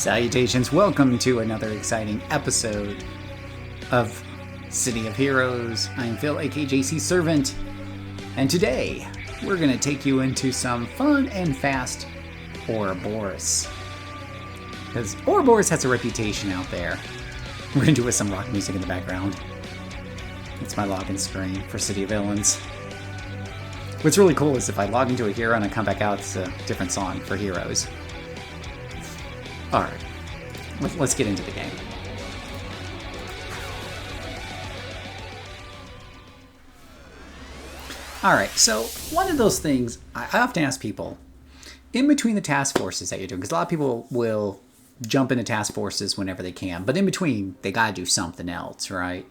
Salutations, welcome to another exciting episode of City of Heroes. I'm Phil, aka JC Servant, and today we're going to take you into some fun and fast Ouroboros. Because Ouroboros has a reputation out there. We're going to do it with some rock music in the background. It's my login screen for City of Villains. What's really cool is if I log into a hero and I come back out, it's a different song for heroes. Alright, let's get into the game. Alright, so one of those things I often ask people, in between the task forces that you're doing, because a lot of people will jump into task forces whenever they can, but in between, they gotta do something else, right?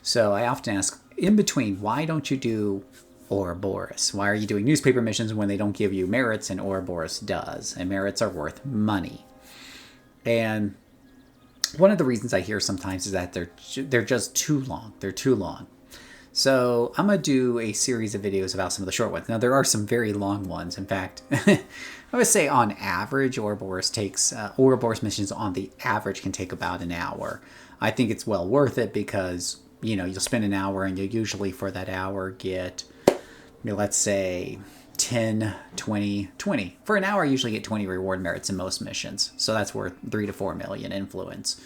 So I often ask, in between, why don't you do Ouroboros? Why are you doing newspaper missions when they don't give you merits and Ouroboros does? And merits are worth money. And one of the reasons I hear sometimes is that they're just too long. They're too long. So I'm going to do a series of videos about some of the short ones. Now, there are some very long ones. In fact, I would say on average, Ouroboros missions on the average can take about an hour. I think it's well worth it because, you know, you'll spend an hour and you'll usually for that hour get, let's say 10, 20. For an hour, I usually get 20 reward merits in most missions. So that's worth 3 to 4 million influence,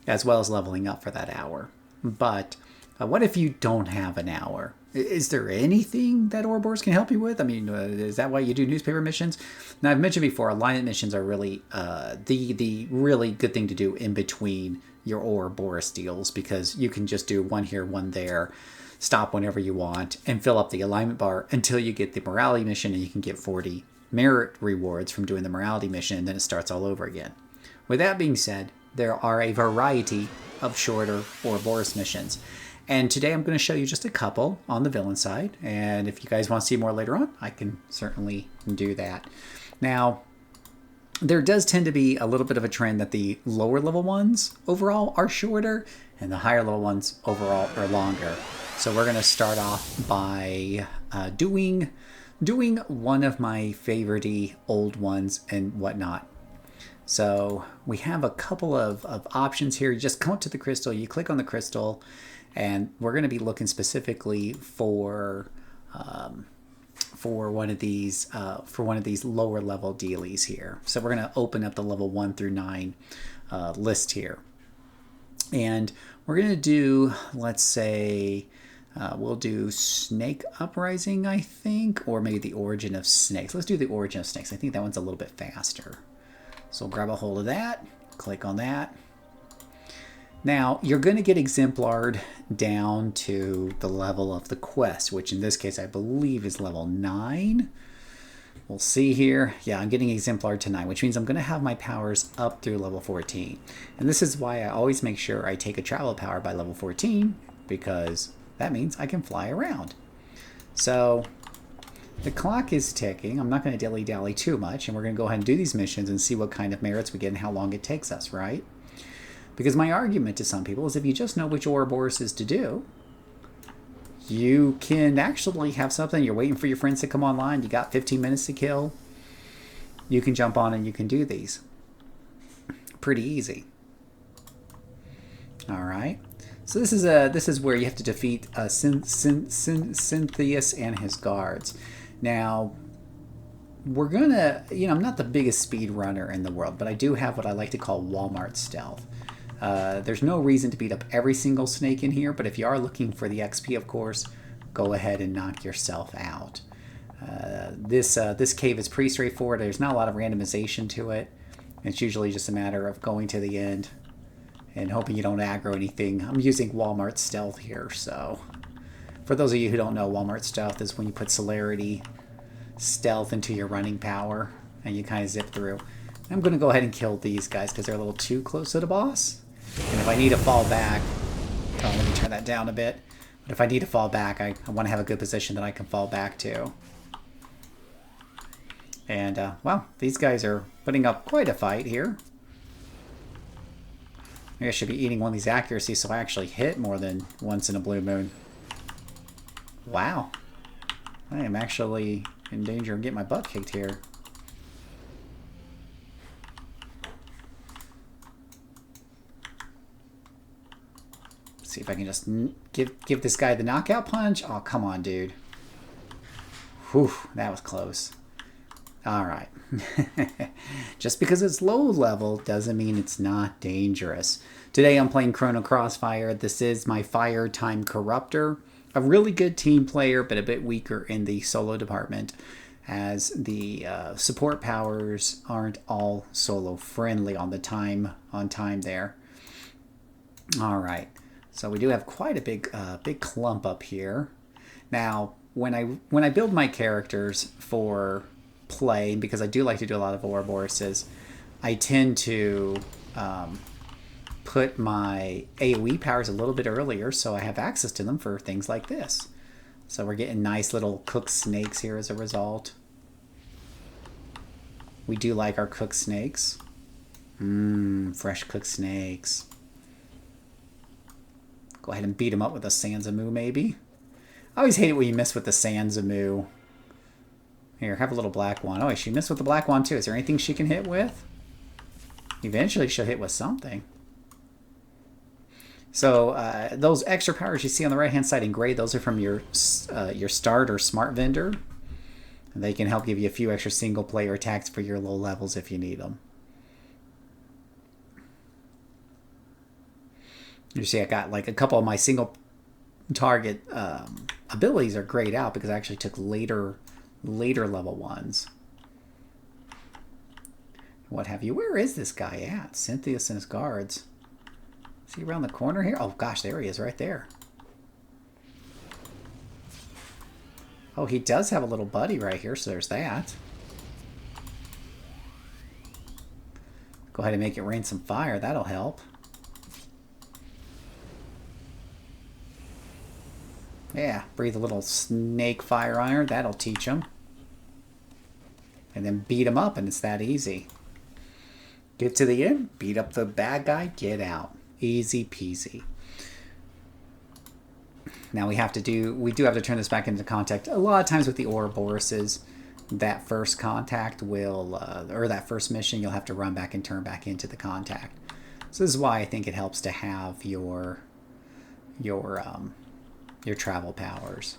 as well as leveling up for that hour. But what if you don't have an hour? Is there anything that Ouroboros can help you with? I mean, is that why you do newspaper missions? Now, I've mentioned before, alignment missions are really the really good thing to do in between your Ouroboros deals, because you can just do one here, one there, stop whenever you want, and fill up the alignment bar until you get the morality mission, and you can get 40 merit rewards from doing the morality mission, and then it starts all over again. With that being said, there are a variety of shorter Ouroboros missions. And today I'm going to show you just a couple on the villain side, and if you guys want to see more later on, I can certainly do that. Now, there does tend to be a little bit of a trend that the lower level ones overall are shorter, and the higher level ones overall are longer. So we're going to start off by doing one of my favorite old ones and whatnot. So we have a couple of options here. You just come up to the crystal, you click on the crystal, and we're going to be looking specifically for one of these lower level dealies here. So we're going to open up the level 1 through 9 list here, and we're going to do, let's say, we'll do Snake Uprising, I think, or maybe the Origin of Snakes. Let's do the Origin of Snakes. I think that one's a little bit faster. So we'll grab a hold of that, click on that. Now, you're going to get exemplared down to the level of the quest, which in this case I believe is level 9. We'll see here. Yeah, I'm getting exemplar to 9, which means I'm going to have my powers up through level 14. And this is why I always make sure I take a travel power by level 14, because that means I can fly around. So the clock is ticking. I'm not going to dilly-dally too much, and we're going to go ahead and do these missions and see what kind of merits we get and how long it takes us, right? Because my argument to some people is if you just know which Ouroboros is to do, you can actually have something. You're waiting for your friends to come online. You got 15 minutes to kill. You can jump on and you can do these. Pretty easy. All right. So this is where you have to defeat Cynthius and his guards. Now, we're gonna, I'm not the biggest speed runner in the world, but I do have what I like to call Walmart stealth. There's no reason to beat up every single snake in here, but if you are looking for the XP, of course, go ahead and knock yourself out. This cave is pretty straightforward. There's not a lot of randomization to it. It's usually just a matter of going to the end and hoping you don't aggro anything. I'm using Walmart stealth here, so for those of you who don't know, Walmart stealth is when you put celerity stealth into your running power and you kind of zip through. I'm going to go ahead and kill these guys because they're a little too close to the boss. And if I need to fall back, let me turn that down a bit. But if I need to fall back, I want to have a good position that I can fall back to. And, well, these guys are putting up quite a fight here. Maybe I should be eating one of these accuracies so I actually hit more than once in a blue moon. Wow. I am actually in danger of getting my butt kicked here. See if I can just give this guy the knockout punch. Oh, come on, dude. Whew, that was close. Alright. Just because it's low level doesn't mean it's not dangerous. Today I'm playing Chrono Crossfire. This is my Fire Time Corruptor. A really good team player, but a bit weaker in the solo department, as the support powers aren't all solo friendly on the time there. Alright. So we do have quite a big clump up here. Now, when I build my characters for play, because I do like to do a lot of Ouroboroses, I tend to put my AoE powers a little bit earlier so I have access to them for things like this. So we're getting nice little cooked snakes here as a result. We do like our cooked snakes. Fresh cooked snakes. Go ahead and beat him up with a Sansamu, maybe. I always hate it when you miss with the Sansamu. Here, have a little black one. Oh, she missed with the black one too. Is there anything she can hit with? Eventually she'll hit with something. So those extra powers you see on the right hand side in gray, those are from your start or smart vendor. And they can help give you a few extra single player attacks for your low levels if you need them. You see I got like a couple of my single target abilities are grayed out because I actually took later level ones. What have you? Where is this guy at? Cynthius and his guards. Is he around the corner here? Oh gosh, there he is right there. Oh, he does have a little buddy right here, so there's that. Go ahead and make it rain some fire. That'll help. Yeah, breathe a little snake fire on her. That'll teach him. And then beat him up, and it's that easy. Get to the end, beat up the bad guy, get out. Easy peasy. Now we do have to turn this back into contact. A lot of times with the Ouroboroses, that first contact will, or that first mission, you'll have to run back and turn back into the contact. So this is why I think it helps to have your travel powers.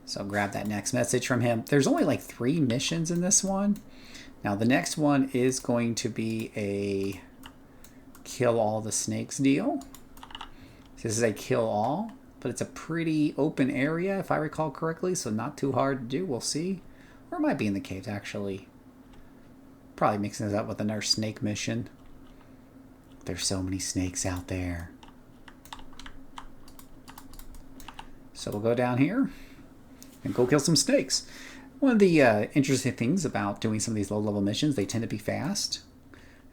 So grab that next message from him. There's only like 3 missions in this one. Now the next one is going to be a kill all the snakes deal. This is a kill all, but it's a pretty open area if I recall correctly, so not too hard to do. We'll see. Or it might be in the caves actually. Probably mixing this up with another snake mission. There's so many snakes out there. So we'll go down here and go kill some snakes. One of the interesting things about doing some of these low-level missions, they tend to be fast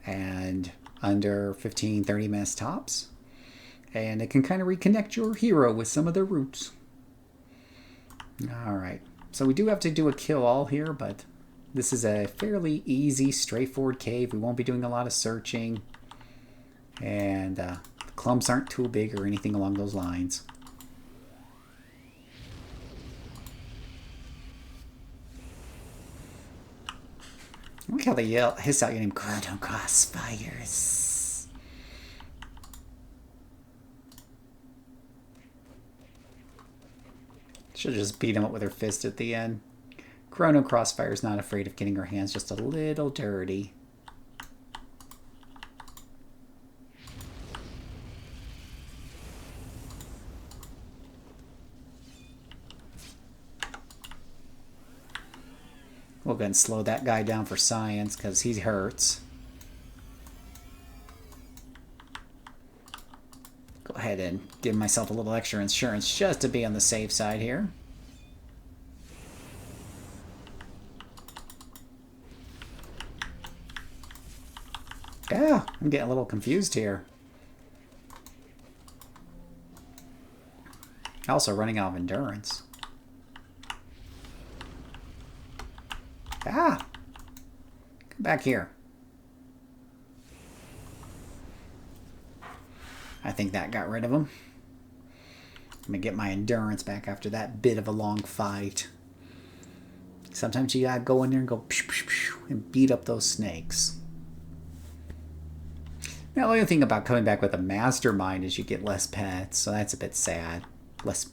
and under 15-30 minutes tops. And it can kind of reconnect your hero with some of their roots. Alright, so we do have to do a kill-all here, but this is a fairly easy, straightforward cave. We won't be doing a lot of searching. And the clumps aren't too big or anything along those lines. Look how they hiss out your name, Chrono Crossfires. She'll just beat him up with her fist at the end. Chrono Crossfire's not afraid of getting her hands just a little dirty. We'll go ahead and slow that guy down for science because he hurts. Go ahead and give myself a little extra insurance just to be on the safe side here. Yeah, I'm getting a little confused here. Also running out of endurance. Ah! Come back here. I think that got rid of him. I'm gonna get my endurance back after that bit of a long fight. Sometimes you gotta go in there and go psh, psh, psh, and beat up those snakes. Now, the only thing about coming back with a mastermind is you get less pets, so that's a bit sad. Less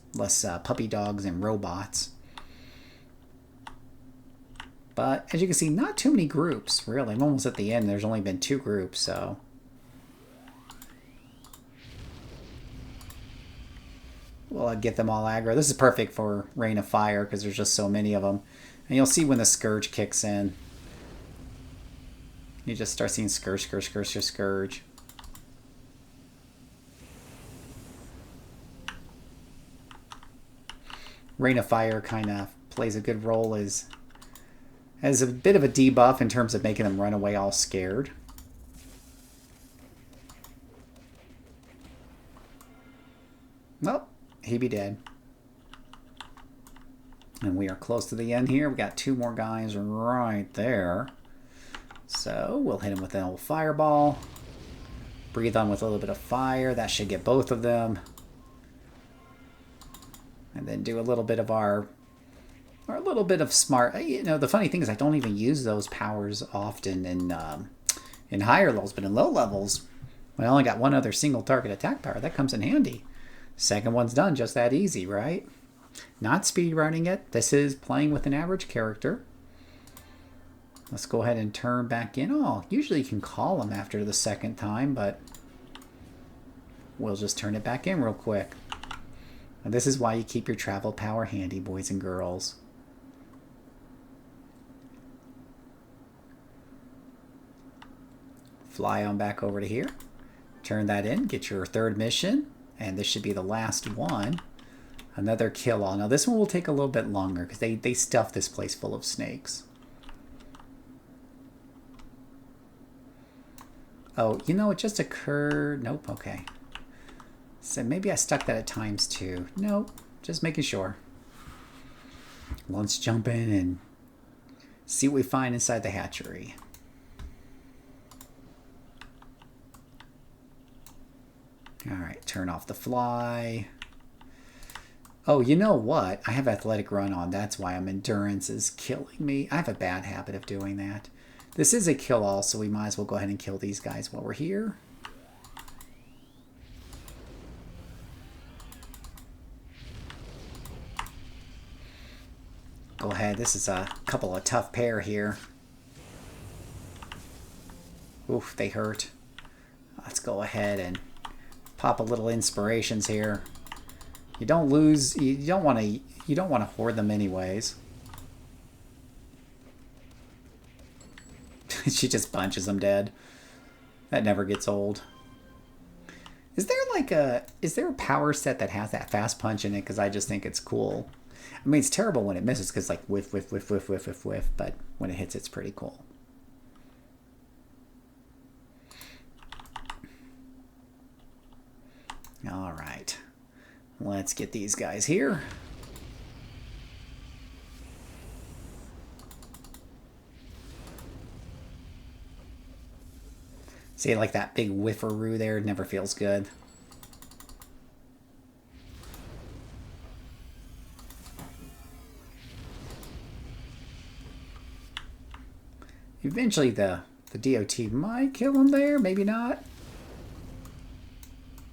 puppy dogs and robots. But as you can see, not too many groups, really. I'm almost at the end. There's only been 2 groups, so. We'll get them all aggro. This is perfect for Rain of Fire because there's just so many of them. And you'll see when the Scourge kicks in. You just start seeing Scourge, Scourge, Scourge, Scourge. Rain of Fire kind of plays a good role as a bit of a debuff in terms of making them run away all scared. Nope, he be dead. And we are close to the end here. We got 2 more guys right there. So we'll hit him with an old fireball. Breathe on with a little bit of fire. That should get both of them. And then do a little bit of our little bit of smart. You know, the funny thing is I don't even use those powers often in higher levels, but in low levels, I only got 1 other single target attack power. That comes in handy. Second one's done just that easy, right? Not speedrunning it. This is playing with an average character. Let's go ahead and turn back in. Oh, usually you can call them after the second time, but we'll just turn it back in real quick. And this is why you keep your travel power handy, boys and girls. Fly on back over to here. Turn that in. Get your 3rd mission. And this should be the last one. Another kill all. Now this one will take a little bit longer because they stuff this place full of snakes. Oh, you know, it just occurred. Nope, okay. So maybe I stuck that at ×2. Nope, just making sure. Let's jump in and see what we find inside the hatchery. All right, turn off the fly. Oh, you know what? I have athletic run on. That's why endurance is killing me. I have a bad habit of doing that. This is a kill all, so we might as well go ahead and kill these guys while we're here. Go ahead. This is a couple of tough pair here. Oof, they hurt. Let's go ahead and pop a little inspirations here. You don't lose. You don't want to hoard them anyways. She just punches them dead. That never gets old. Is there a power set that has that fast punch in it? Because I just think it's cool. I mean, it's terrible when it misses because like whiff, whiff, whiff, whiff, whiff, whiff, whiff. But when it hits, it's pretty cool. All right. Let's get these guys here. See, like that big whifferoo there never feels good. Eventually the DOT might kill him there, maybe not.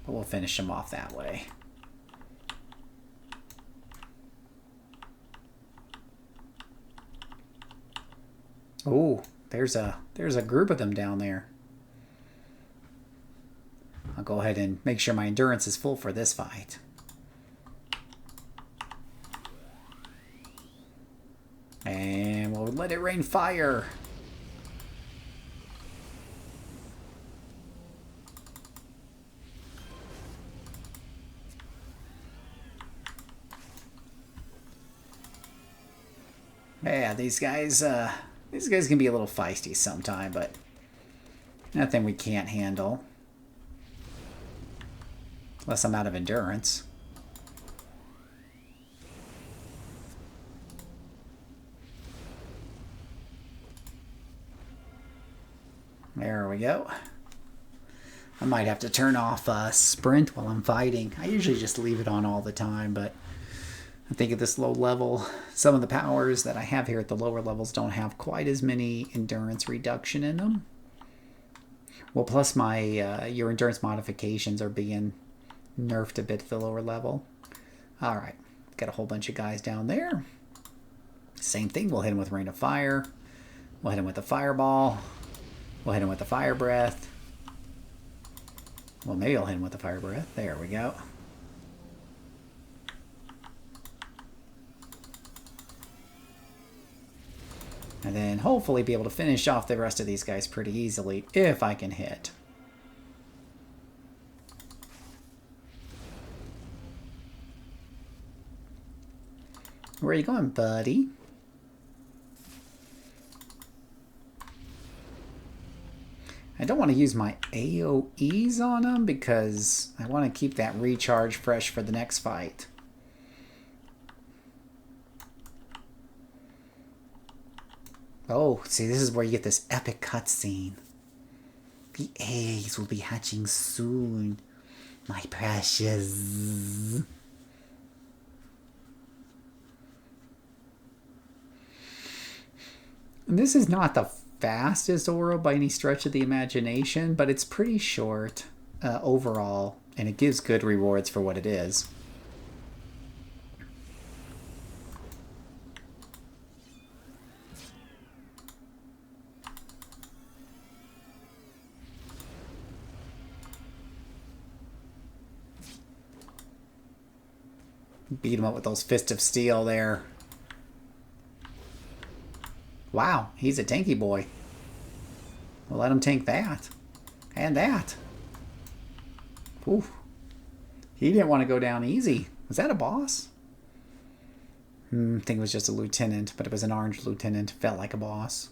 But we'll finish him off that way. Oh, there's a group of them down there. I'll go ahead and make sure my endurance is full for this fight. And we'll let it rain fire. Yeah, these guys can be a little feisty sometime, but nothing we can't handle. Unless I'm out of endurance. There we go. I might have to turn off sprint while I'm fighting. I usually just leave it on all the time, but I think at this low level, some of the powers that I have here at the lower levels don't have quite as many endurance reduction in them. Well, plus my your endurance modifications are being nerfed a bit at the lower level. All right, got a whole bunch of guys down there. Same thing. We'll hit him with Rain of Fire. We'll hit him with the Fireball. We'll hit him with the Fire Breath. Well, maybe I'll hit him with the Fire Breath. There we go. And then hopefully be able to finish off the rest of these guys pretty easily if I can hit. Where are you going, buddy? I don't want to use my AoEs on him because I want to keep that recharge fresh for the next fight. Oh, see, this is where you get this epic cutscene. The eggs will be hatching soon, my precious. And this is not the fastest Ouro by any stretch of the imagination, but it's pretty short overall, and it gives good rewards for what it is. Beat him up with those Fists of Steel there. Wow, he's a tanky boy. We'll let him tank that. And that. Ooh. He didn't want to go down easy. Was that a boss? I think it was just a lieutenant, but it was an orange lieutenant. Felt like a boss.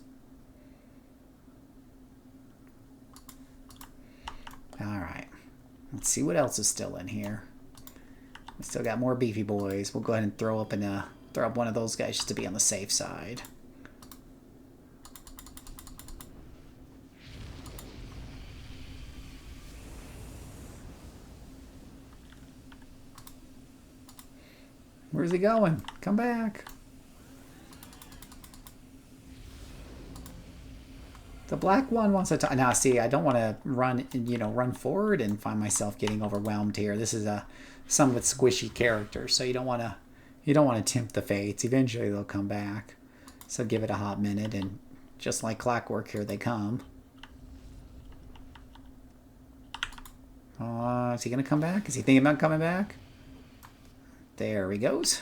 Alright. Let's see what else is still in here. We still got more beefy boys. We'll go ahead and throw up one of those guys just to be on the safe side. Where's he going? Come back. The black one wants to... Now, see, I don't want to run forward and find myself getting overwhelmed here. This is a somewhat squishy character, so you don't want to tempt the fates. Eventually, they'll come back. So give it a hot minute, and just like clockwork, here they come. Is he going to come back? Is he thinking about coming back? There he goes.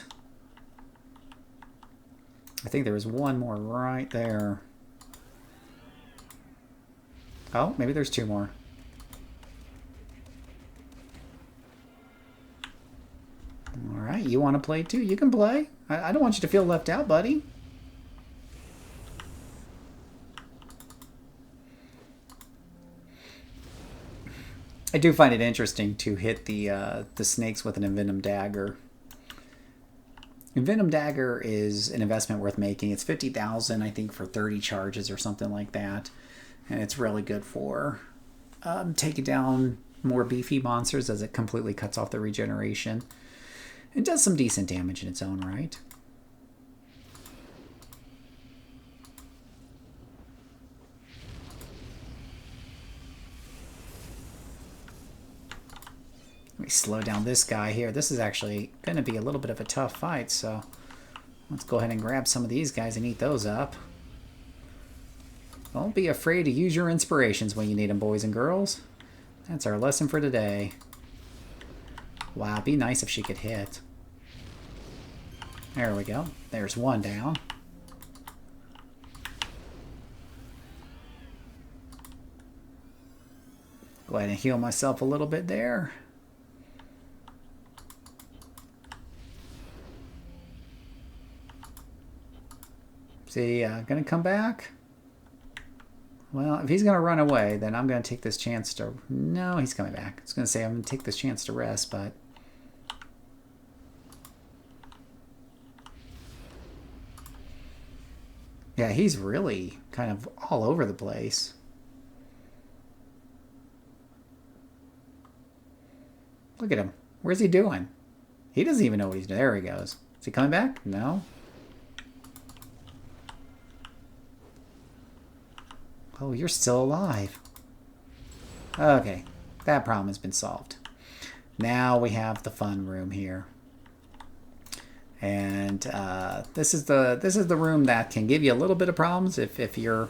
I think there was one more right there. Oh, maybe there's two more. Alright, you want to play too? You can play. I don't want you to feel left out, buddy. I do find it interesting to hit the snakes with an Envenom Dagger. Envenom Dagger is an investment worth making. It's 50,000, I think, for 30 charges or something like that. And it's really good for taking down more beefy monsters as it completely cuts off the regeneration. It does some decent damage in its own right. Let me slow down this guy here. This is actually going to be a little bit of a tough fight, so let's go ahead and grab some of these guys and eat those up. Don't be afraid to use your inspirations when you need them, boys and girls. That's our lesson for today. Wow, it'd be nice if she could hit. There we go. There's one down. Go ahead and heal myself a little bit there. Is he gonna come back? Well, if he's gonna run away, then I'm gonna take this chance to... No, he's coming back. I was gonna say I'm gonna take this chance to rest, but... Yeah, he's really kind of all over the place. Look at him. Where's he doing? He doesn't even know what he's doing. There he goes. Is he coming back? No. Oh, you're still alive. Okay, that problem has been solved. Now we have the fun room here. And this is the room that can give you a little bit of problems if you're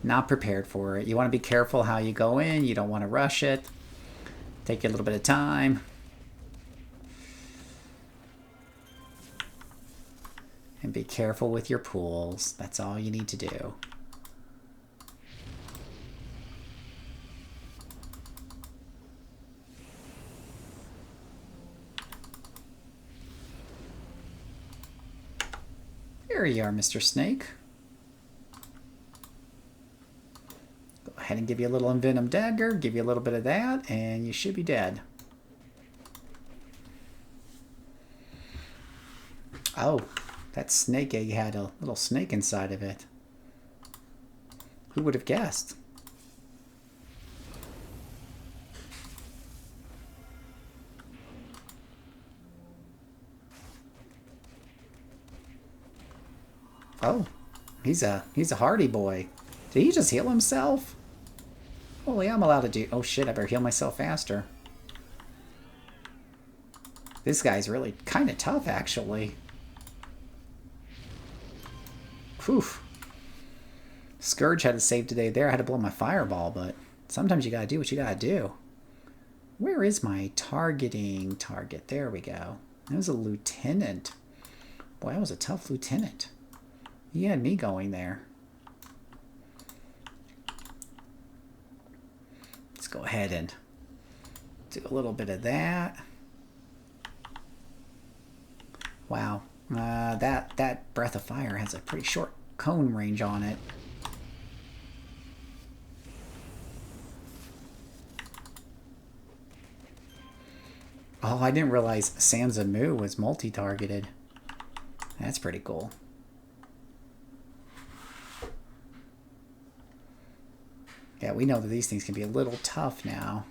not prepared for it. You want to be careful how you go in. You don't want to rush it. Take you a little bit of time. And be careful with your pools. That's all you need to do. Here you are, Mr. Snake. Go ahead and give you a little Envenom Dagger, give you a little bit of that, and you should be dead. Oh, that snake egg had a little snake inside of it. Who would have guessed? Oh, he's a hardy boy. Did he just heal himself? Holy, I'm allowed to do... Oh shit, I better heal myself faster. This guy's really kind of tough, actually. Whew. Scourge had to save today there. I had to blow my fireball, but sometimes you gotta do what you gotta do. Where is my targeting target? There we go. That was a lieutenant. Boy, that was a tough lieutenant. He had me going there. Let's go ahead and do a little bit of that. Wow. That Breath of Fire has a pretty short cone range on it. Oh, I didn't realize Sansa Mu was multi-targeted. That's pretty cool. Yeah, we know that these things can be a little tough now.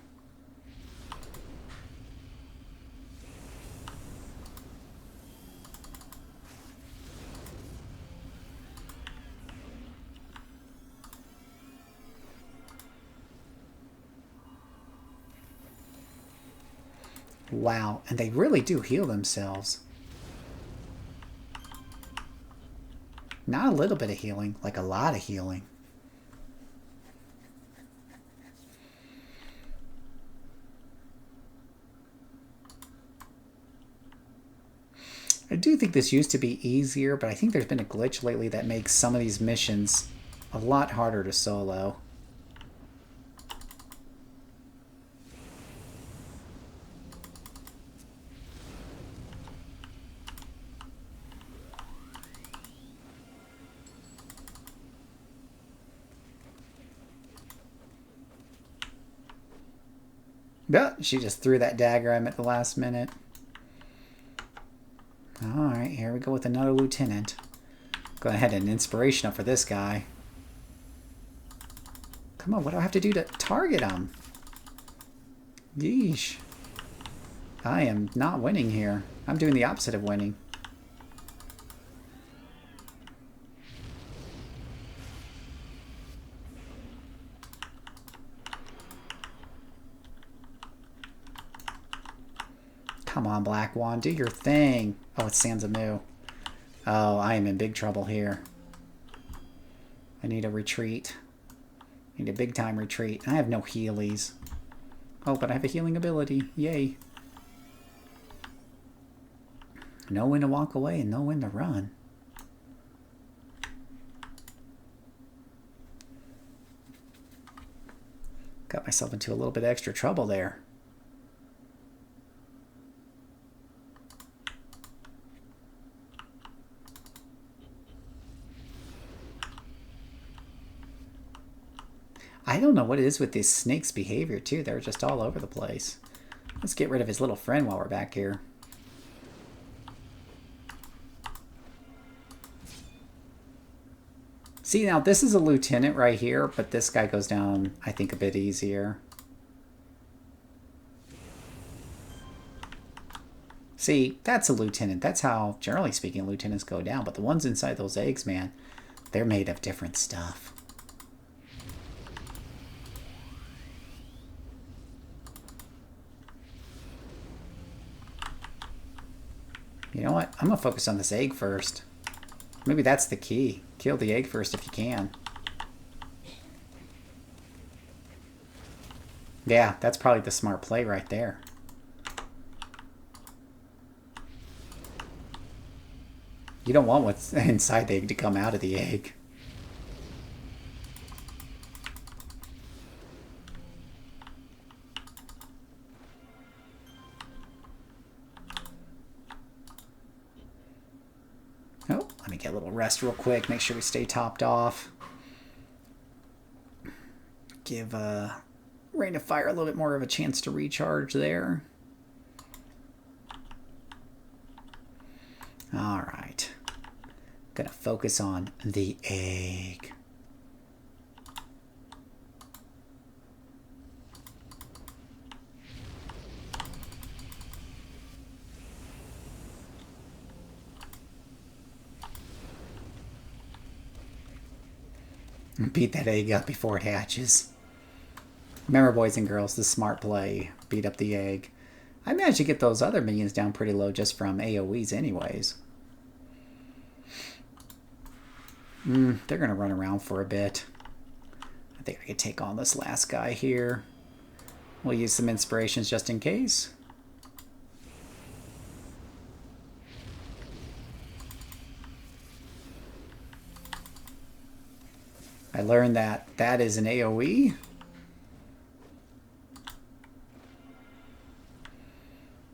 Wow, and they really do heal themselves. Not a little bit of healing, like a lot of healing. I do think this used to be easier, but I think there's been a glitch lately that makes some of these missions a lot harder to solo. But she just threw that dagger at him at the last minute. Alright, here we go with another lieutenant. Go ahead and inspiration up for this guy. Come on, what do I have to do to target him? Yeesh. I am not winning here. I'm doing the opposite of winning. Come on, Black Wand, do your thing. Oh, it's Sansa Mu. Oh, I am in big trouble here. I need a retreat. I need a big time retreat. I have no healies. Oh, but I have a healing ability. Yay. Know when to walk away and know when to run. Got myself into a little bit of extra trouble there. I don't know what it is with this snake's behavior, too. They're just all over the place. Let's get rid of his little friend while we're back here. See, now this is a lieutenant right here, but this guy goes down, I think, a bit easier. See, that's a lieutenant. That's how, generally speaking, lieutenants go down. But the ones inside those eggs, man, they're made of different stuff. You know what? I'm going to focus on this egg first. Maybe that's the key. Kill the egg first if you can. Yeah, that's probably the smart play right there. You don't want what's inside the egg to come out of the egg. Oh, let me get a little rest real quick. Make sure we stay topped off. Give Rain of Fire a little bit more of a chance to recharge there. All right. Gonna focus on the egg. Beat that egg up before it hatches. Remember, boys and girls, the smart play. Beat up the egg. I managed to get those other minions down pretty low just from AoEs anyways. They're going to run around for a bit. I think I could take on this last guy here. We'll use some inspirations just in case. I learned that that is an AoE.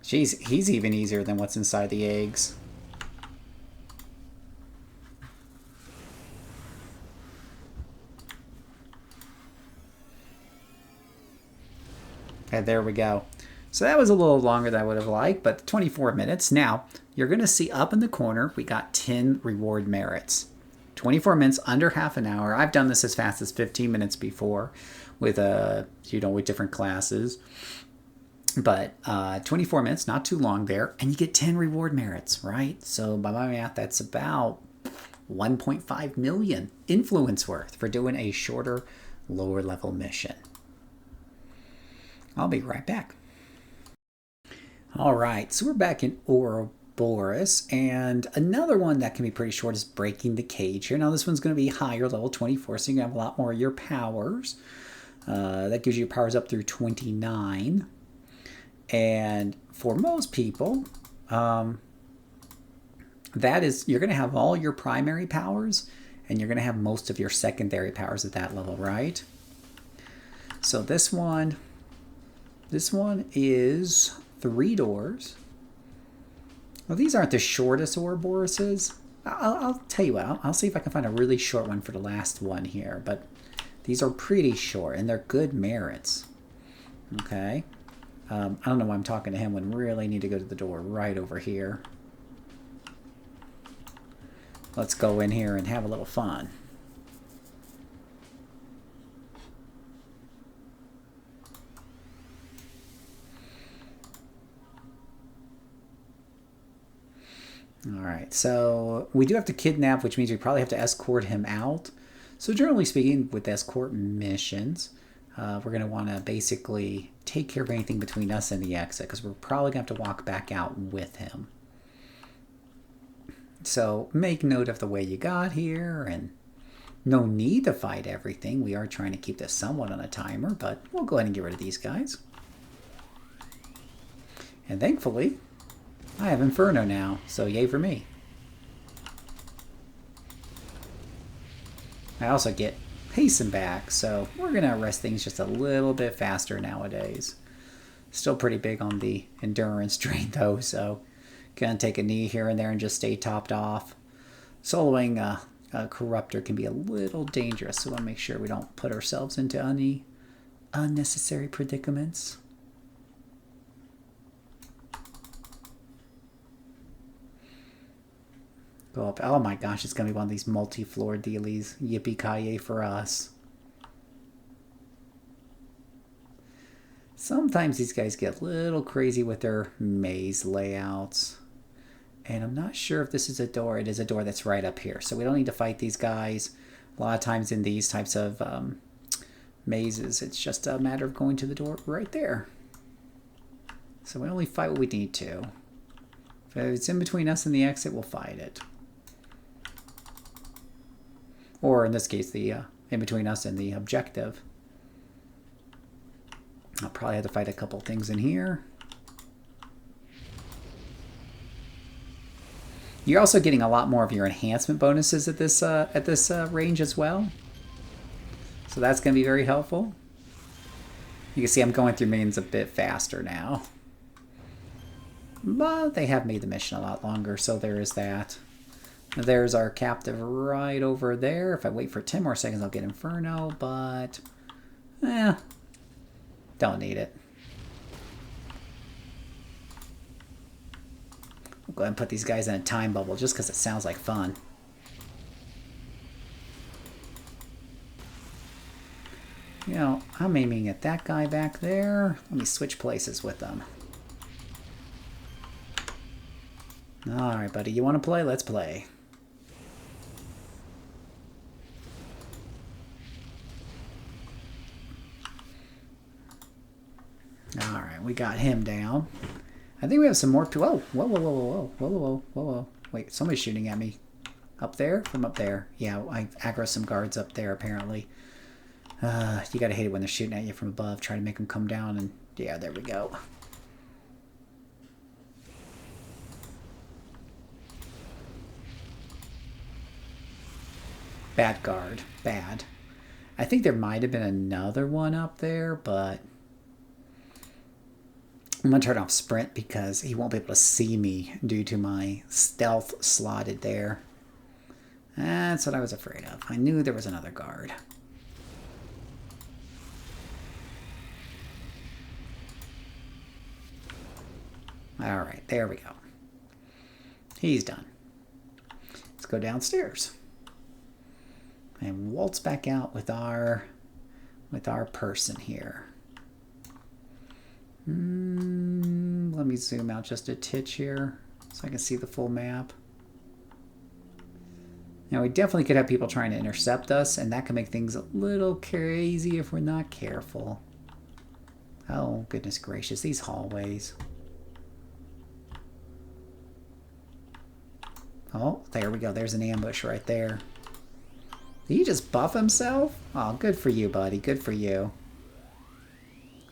Jeez, he's even easier than what's inside the eggs. Okay, there we go. So that was a little longer than I would have liked, but 24 minutes. Now, you're going to see up in the corner, we got 10 reward merits. 24 minutes, under half an hour. I've done this as fast as 15 minutes before with, with different classes. But 24 minutes, not too long there, and you get 10 reward merits, right? So by my math, that's about 1.5 million influence worth for doing a shorter, lower level mission. I'll be right back. All right, so we're back in Ouros, and another one that can be pretty short is breaking the cage here. Now this one's going to be higher, level 24, so you're going to have a lot more of your powers. That gives you your powers up through 29. And for most people, that is, you're going to have all your primary powers, and you're going to have most of your secondary powers at that level, right? So this one is 3 doors. Well, these aren't the shortest Ouroboroses. I'll tell you what, I'll see if I can find a really short one for the last one here, but these are pretty short, and they're good merits. Okay. I don't know why I'm talking to him when we really need to go to the door right over here. Let's go in here and have a little fun. Alright, so we do have to kidnap, which means we probably have to escort him out. So generally speaking, with escort missions, we're going to want to basically take care of anything between us and the exit, because we're probably going to have to walk back out with him. So make note of the way you got here, and no need to fight everything. We are trying to keep this somewhat on a timer, but we'll go ahead and get rid of these guys. And thankfully, I have Inferno now, so yay for me. I also get Hasten back, so we're going to arrest things just a little bit faster nowadays. Still pretty big on the endurance drain though, so gonna take a knee here and there and just stay topped off. Soloing a Corruptor can be a little dangerous, so we want to make sure we don't put ourselves into any unnecessary predicaments. Go up. Oh my gosh, it's going to be one of these multi-floor dealies. Yippee-ki-yay for us. Sometimes these guys get a little crazy with their maze layouts. And I'm not sure if this is a door. It is a door that's right up here. So we don't need to fight these guys. A lot of times in these types of mazes, it's just a matter of going to the door right there. So we only fight what we need to. If it's in between us and the exit, we'll fight it. Or in this case, the in between us and the objective. I'll probably have to fight a couple things in here. You're also getting a lot more of your enhancement bonuses at this range as well. So that's going to be very helpful. You can see I'm going through minions a bit faster now. But they have made the mission a lot longer, so there is that. There's our captive right over there. If I wait for 10 more seconds, I'll get Inferno, but... don't need it. We'll go ahead and put these guys in a time bubble just because it sounds like fun. You know, I'm aiming at that guy back there. Let me switch places with them. Alright, buddy. You want to play? Let's play. Alright, we got him down. I think we have some more... Whoa, whoa, whoa, whoa, whoa, whoa, whoa, whoa, whoa. Wait, somebody's shooting at me. Up there? From up there. Yeah, I aggro some guards up there, apparently. You gotta hate it when they're shooting at you from above. Try to make them come down, and... yeah, there we go. Bad guard. Bad. I think there might have been another one up there, but... I'm going to turn off sprint because he won't be able to see me due to my stealth slotted there. That's what I was afraid of. I knew there was another guard. Alright, there we go. He's done. Let's go downstairs. And waltz back out with our person here. Let me zoom out just a titch here so I can see the full map. Now we definitely could have people trying to intercept us, and that can make things a little crazy if we're not careful. Oh, goodness gracious, these hallways. Oh, there we go. There's an ambush right there. Did he just buff himself? Oh, good for you, buddy. Good for you.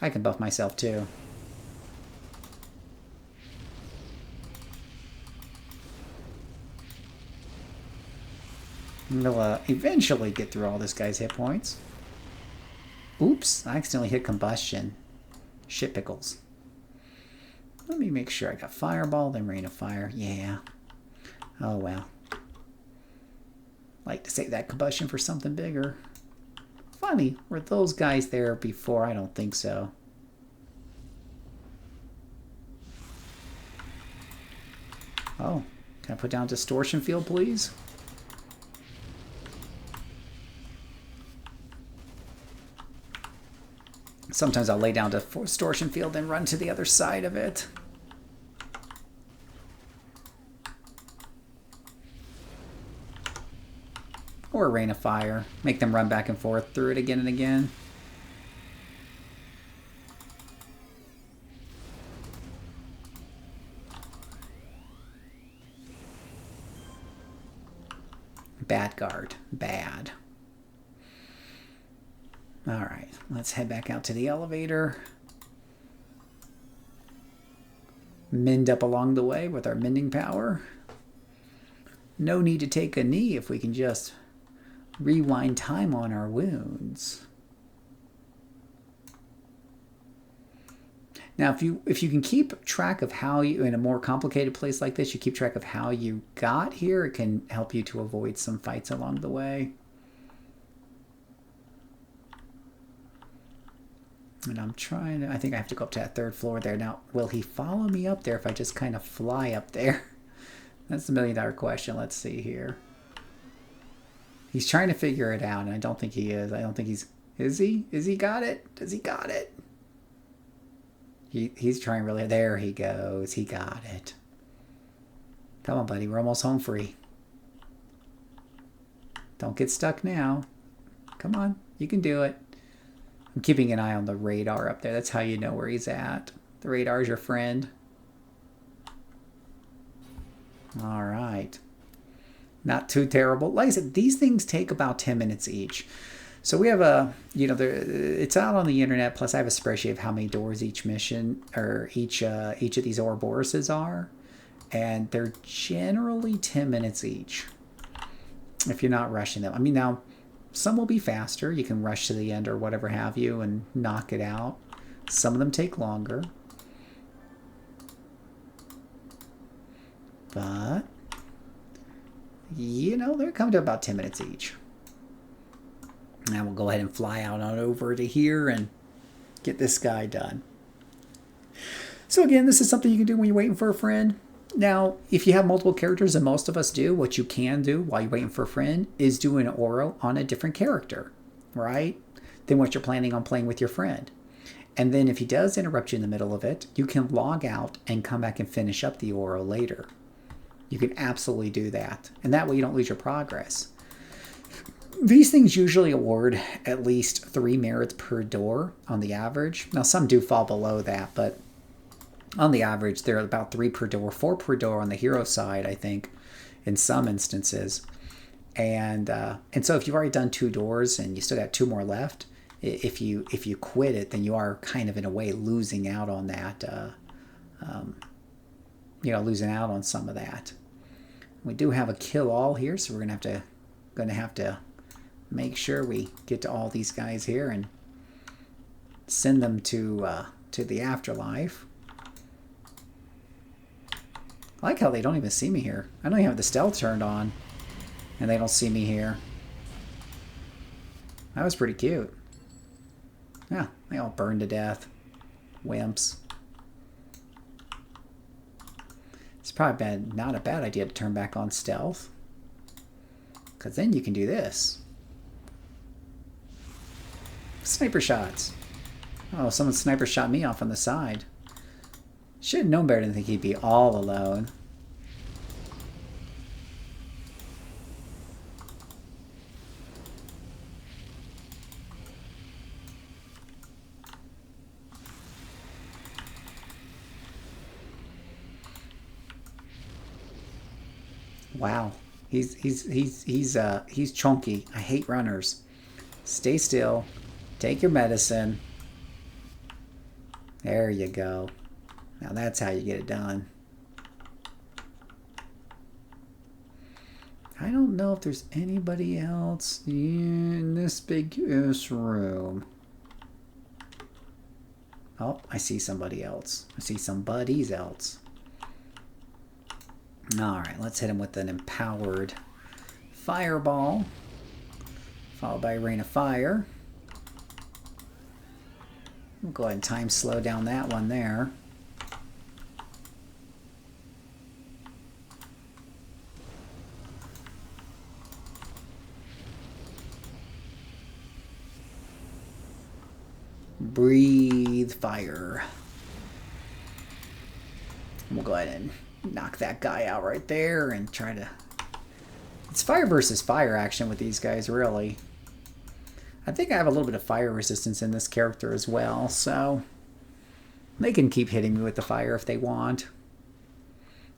I can buff myself too. We'll eventually get through all this guy's hit points. Oops, I accidentally hit combustion. Shit pickles. Let me make sure I got fireball, then rain of fire. Yeah. Oh well. Like to save that combustion for something bigger. Funny, were those guys there before? I don't think so. Oh, can I put down distortion field, please? Sometimes I'll lay down to distortion field and run to the other side of it. Or rain of fire. Make them run back and forth through it again and again. Bad guard. Bad. Alright, let's head back out to the elevator. Mend up along the way with our mending power. No need to take a knee if we can just rewind time on our wounds. Now, if you can keep track of how you, in a more complicated place like this, you keep track of how you got here, it can help you to avoid some fights along the way. And I'm trying to, I think I have to go up to that third floor there. Now, will he follow me up there if I just kind of fly up there? That's the $1,000,000 question. Let's see here. He's trying to figure it out, and I don't think he is. I don't think he's... Is he? Is he got it? Does he got it? He's trying really... There he goes. He got it. Come on, buddy. We're almost home free. Don't get stuck now. Come on. You can do it. I'm keeping an eye on the radar up there. That's how you know where he's at. The radar is your friend. All right. Not too terrible. Like I said, these things take about 10 minutes each. So we have a, it's out on the internet. Plus, I have a spreadsheet of how many doors each mission or each of these Ouroboroses are, and they're generally 10 minutes each. If you're not rushing them, I mean, now some will be faster. You can rush to the end or whatever have you and knock it out. Some of them take longer, but they're coming to about 10 minutes each. Now we'll go ahead and fly out on over to here and get this guy done. So again, this is something you can do when you're waiting for a friend. Now, if you have multiple characters, and most of us do, what you can do while you're waiting for a friend is do an Ouro on a different character, right? Than what you're planning on playing with your friend. And then if he does interrupt you in the middle of it, you can log out and come back and finish up the Ouro later. You can absolutely do that. And that way you don't lose your progress. These things usually award at least 3 merits per door on the average. Now, some do fall below that, but on the average, they're about 3 per door, 4 per door on the hero side, I think, in some instances. And so if you've already done 2 doors and you still got 2 more left, if you quit it, then you are kind of in a way losing out on that, losing out on some of that. We do have a kill all here, so we're gonna have to make sure we get to all these guys here and send them to the afterlife. I like how they don't even see me here. I don't even have the stealth turned on, and they don't see me here. That was pretty cute. Yeah, they all burned to death. Wimps. It's probably not a bad idea to turn back on stealth, because then you can do this. Sniper shots. Oh, someone sniper shot me off on the side. Should have known better than think he'd be all alone. Wow, he's chunky. I hate runners. Stay still. Take your medicine. There you go. Now that's how you get it done. I don't know if there's anybody else in this big room. Oh, I see somebody else. I see somebody's else. Alright, let's hit him with an empowered fireball, followed by a rain of fire. We'll go ahead and time slow down that one there. Breathe fire. We'll go ahead and knock that guy out right there and try to... It's fire versus fire action with these guys, really. I think I have a little bit of fire resistance in this character as well, so they can keep hitting me with the fire if they want.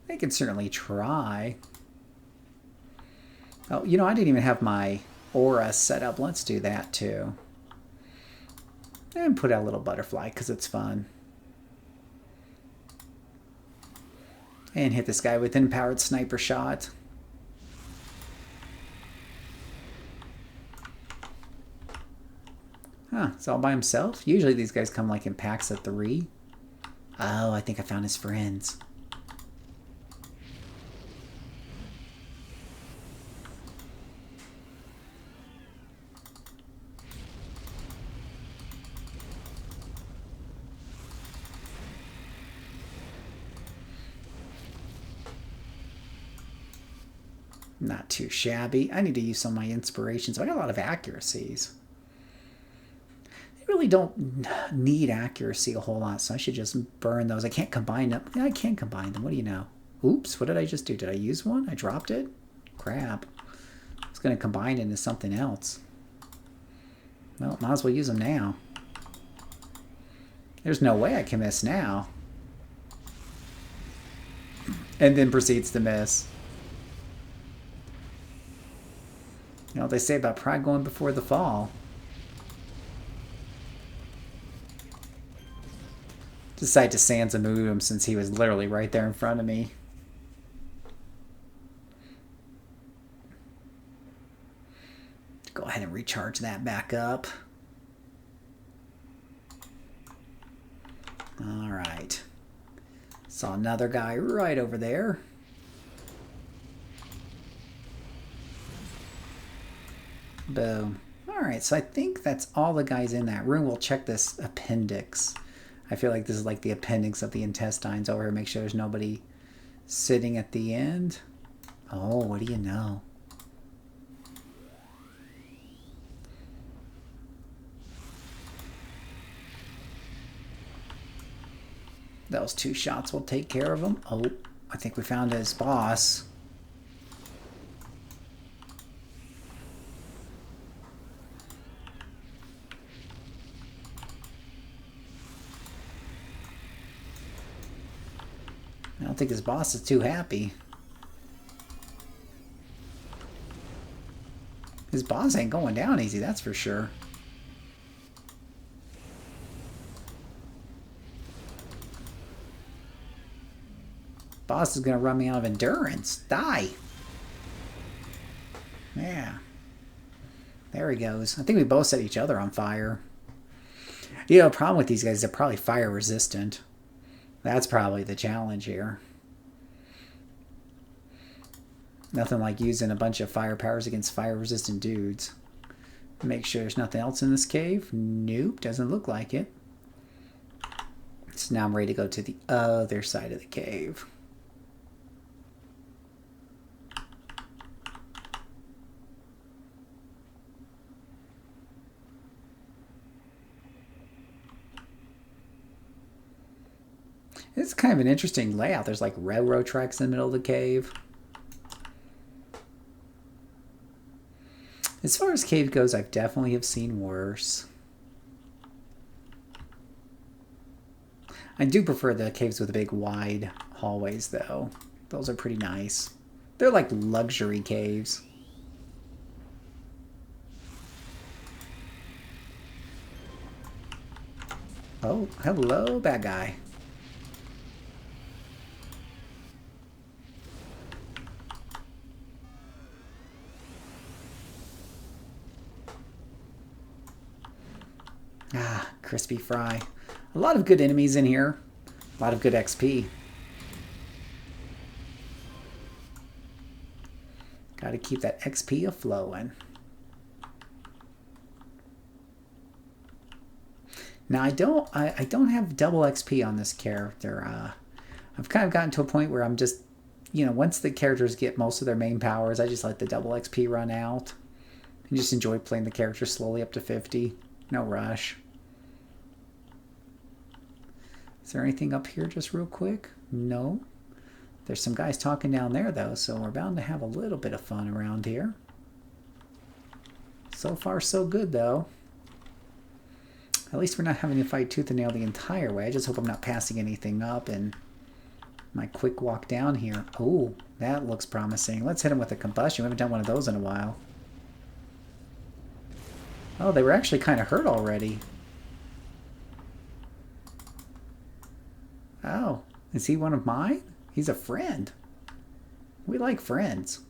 They can certainly try. Oh, I didn't even have my aura set up. Let's do that too. And put out a little butterfly because it's fun. And hit this guy with an empowered sniper shot. Huh, it's all by himself? Usually these guys come like in packs of 3. Oh, I think I found his friends. Not too shabby. I need to use some of my inspirations. I got a lot of accuracies. I really don't need accuracy a whole lot, so I should just burn those. I can't combine them. Yeah, I can combine them. What do you know? Oops, what did I just do? Did I use one? I dropped it? Crap. I was going to combine it into something else. Well, might as well use them now. There's no way I can miss now. And then proceeds to miss. You know what they say about pride going before the fall. Decided to Sansa move him since he was literally right there in front of me. Go ahead and recharge that back up. Alright. Saw another guy right over there. Boom. Alright, so I think that's all the guys in that room. We'll check this appendix. I feel like this is like the appendix of the intestines over here. Make sure there's nobody sitting at the end. Oh, what do you know? Those 2 shots will take care of him. Oh, I think we found his boss. I don't think his boss is too happy. His boss ain't going down easy, that's for sure. Boss is going to run me out of endurance. Die. Yeah. There he goes. I think we both set each other on fire. You know, the problem with these guys is they're probably fire resistant. That's probably the challenge here. Nothing like using a bunch of fire powers against fire resistant dudes. Make sure there's nothing else in this cave. Nope, doesn't look like it. So now I'm ready to go to the other side of the cave. It's kind of an interesting layout. There's like railroad tracks in the middle of the cave. As far as cave goes, I definitely have seen worse. I do prefer the caves with the big wide hallways though. Those are pretty nice. They're like luxury caves. Oh, hello, bad guy. Ah, crispy fry. A lot of good enemies in here. A lot of good XP. Got to keep that XP a-flowing. Now I don't have double XP on this character. I've kind of gotten to a point where I'm just, you know, once the characters get most of their main powers, I just let the double XP run out. And just enjoy playing the character slowly up to 50. No rush. Is there anything up here just real quick? No. There's some guys talking down there though, so we're bound to have a little bit of fun around here. So far so good though. At least we're not having to fight tooth and nail the entire way. I just hope I'm not passing anything up in my quick walk down here. Oh, that looks promising. Let's hit him with a combustion. We haven't done one of those in a while. Oh, they were actually kind of hurt already. Oh, is he one of mine? He's a friend. We like friends.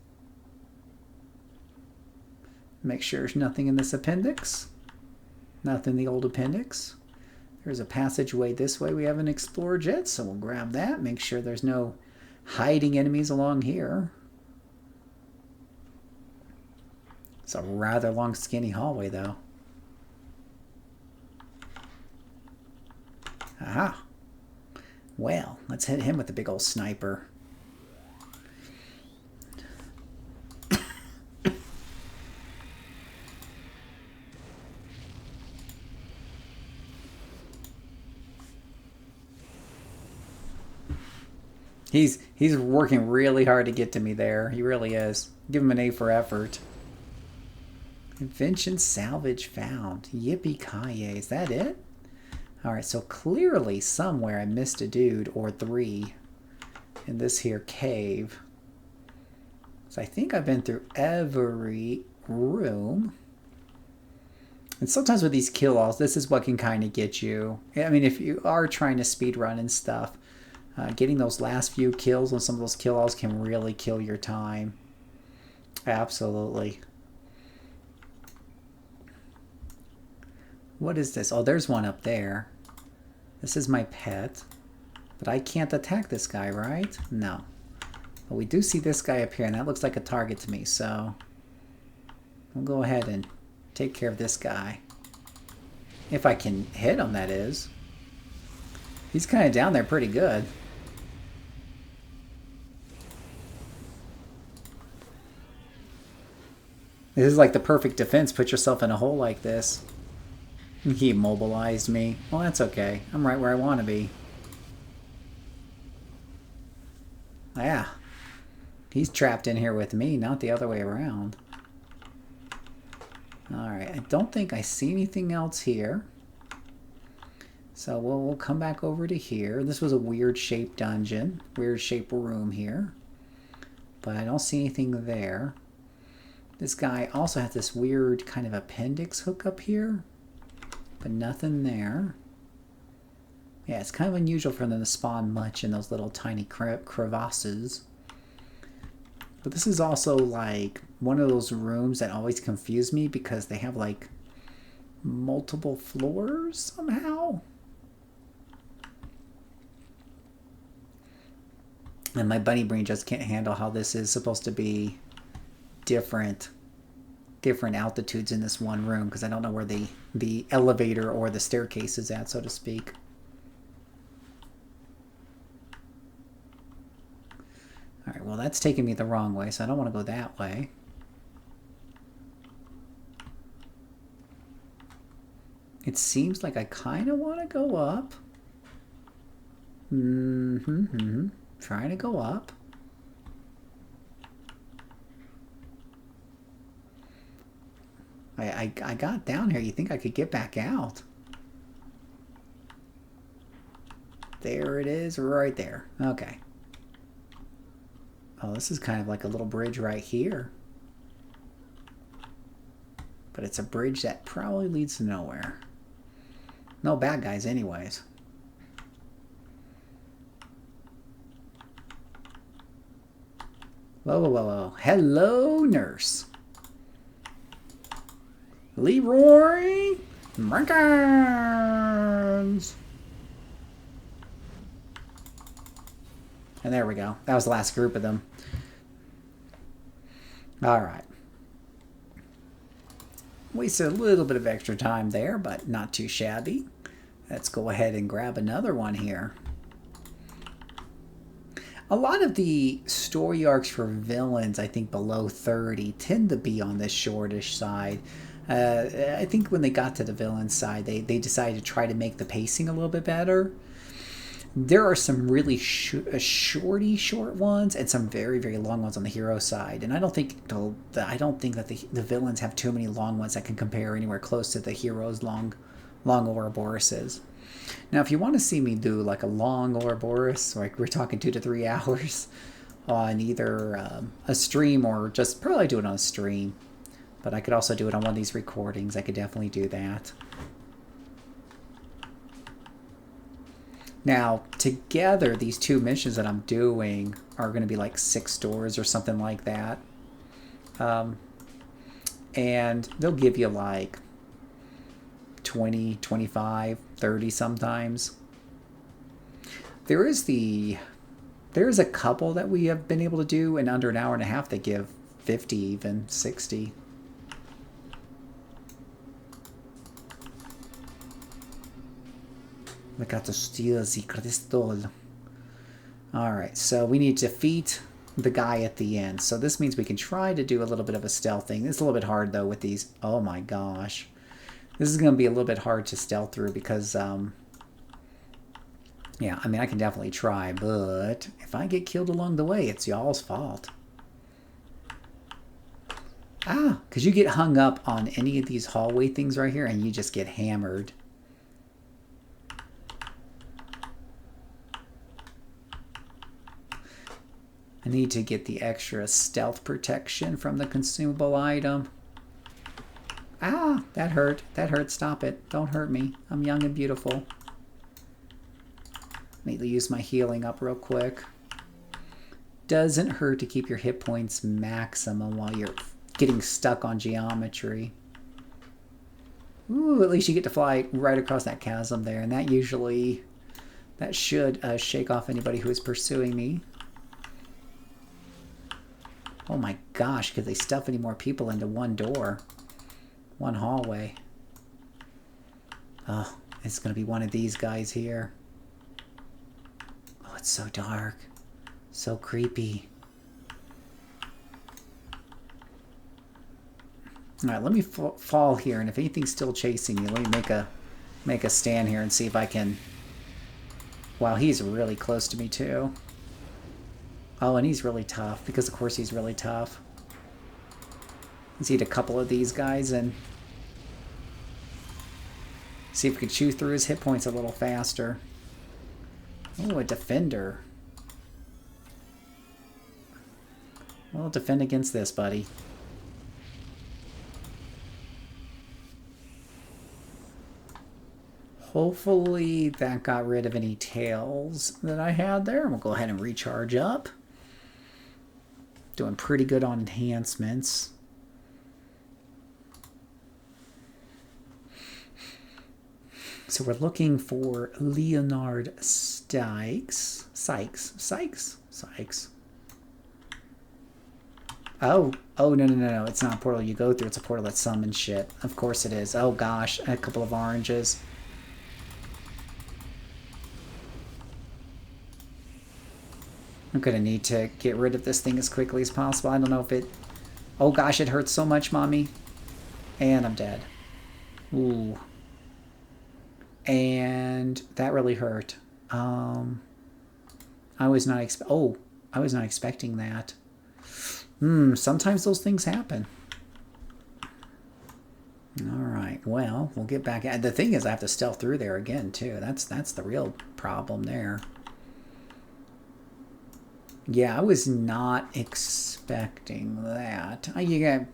Make sure there's nothing in this appendix. Nothing in the old appendix. There's a passageway this way we haven't explored yet, so we'll grab that. Make sure there's no hiding enemies along here. It's a rather long, skinny hallway, though. Aha. Well, let's hit him with the big old sniper. He's working really hard to get to me there. He really is. Give him an A for effort. Invention salvage found. Yippee-ki-yay. Is that it? Alright, so clearly somewhere I missed a dude or 3. in this here cave. So I think I've been through every room. And sometimes with these kill-alls, this is what can kind of get you. I mean, if you are trying to speed run and stuff, getting those last few kills on some of those kill-alls can really kill your time. Absolutely. What is this? Oh, there's one up there. This is my pet. But I can't attack this guy, right? No. But we do see this guy up here, and that looks like a target to me, so we'll go ahead and take care of this guy. If I can hit him, that is. He's kind of down there pretty good. This is like the perfect defense. Put yourself in a hole like this. He immobilized me. Well, that's okay. I'm right where I want to be. Yeah. He's trapped in here with me, not the other way around. Alright, I don't think I see anything else here. So we'll come back over to here. This was a weird shaped dungeon. Weird shaped room here. But I don't see anything there. This guy also has this weird kind of appendix hook up here. But nothing there. Yeah, it's kind of unusual for them to spawn much in those little tiny crevasses. But this is also like one of those rooms that always confuse me because they have like multiple floors somehow. And my bunny brain just can't handle how this is supposed to be different altitudes in this one room because I don't know where the elevator or the staircase is at, so to speak. Alright, well that's taking me the wrong way, so I don't want to go that way. It seems like I kind of want to go up. Trying to go up. I got down here. You think I could get back out? There it is, right there. Okay. Oh, this is kind of like a little bridge right here. But it's a bridge that probably leads to nowhere. No bad guys anyways. Whoa, whoa, whoa, whoa. Hello, nurse. Leroy Jenkins. And there we go. That was the last group of them. Alright. Wasted a little bit of extra time there, but not too shabby. Let's go ahead and grab another one here. A lot of the story arcs for villains, I think below 30, tend to be on this shortish side. I think when they got to the villain side, they decided to try to make the pacing a little bit better. There are some really short ones and some very, very long ones on the hero side. And I don't think that the villains have too many long ones that can compare anywhere close to the heroes' long Ouroboroses. Now, if you want to see me do like a long Ouroboros, like we're talking 2 to 3 hours on either a stream or just probably do it on a stream. But I could also do it on one of these recordings. I could definitely do that. Now, together, these 2 missions that I'm doing are going to be like 6 doors or something like that. And they'll give you like 20, 25, 30 sometimes. There is a couple that we have been able to do in under an hour and a half that give 50, even 60. Alright, so we need to defeat the guy at the end. So this means we can try to do a little bit of a stealth thing. It's a little bit hard though with these. Oh my gosh. This is going to be a little bit hard to stealth through because, yeah, I mean, I can definitely try, but if I get killed along the way, it's y'all's fault. Ah, because you get hung up on any of these hallway things right here and you just get hammered. I need to get the extra stealth protection from the consumable item. Ah, that hurt. That hurt. Stop it. Don't hurt me. I'm young and beautiful. Need to use my healing up real quick. Doesn't hurt to keep your hit points maximum while you're getting stuck on geometry. Ooh, at least you get to fly right across that chasm there, and that should shake off anybody who is pursuing me. Oh my gosh, could they stuff any more people into one door? One hallway. Oh, it's gonna be one of these guys here. Oh, it's so dark. So creepy. Alright, let me fall here, and if anything's still chasing you, let me make a stand here and see if I can... Wow, he's really close to me too. Oh, and he's really tough, because of course he's really tough. Let's eat a couple of these guys and see if we can chew through his hit points a little faster. Oh, a defender. Well, defend against this, buddy. Hopefully that got rid of any tails that I had there. We'll go ahead and recharge up. Doing pretty good on enhancements. So we're looking for Leonard Sykes. Oh, no. It's not a portal you go through. It's a portal that summons shit. Of course it is. Oh gosh, a couple of oranges. I'm gonna need to get rid of this thing as quickly as possible. I don't know if it... Oh gosh, it hurts so much, mommy. And I'm dead. Ooh. And that really hurt. I was not expecting that. Sometimes those things happen. Alright, well, we'll get back at... The thing is, I have to stealth through there again, too. That's the real problem there. Yeah, I was not expecting that. I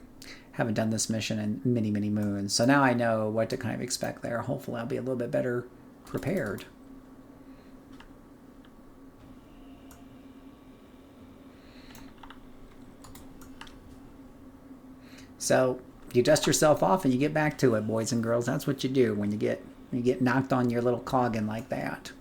haven't done this mission in many, many moons, so now I know what to kind of expect there. Hopefully I'll be a little bit better prepared. So you dust yourself off and you get back to it, boys and girls. That's what you do when you get knocked on your little coggin like that.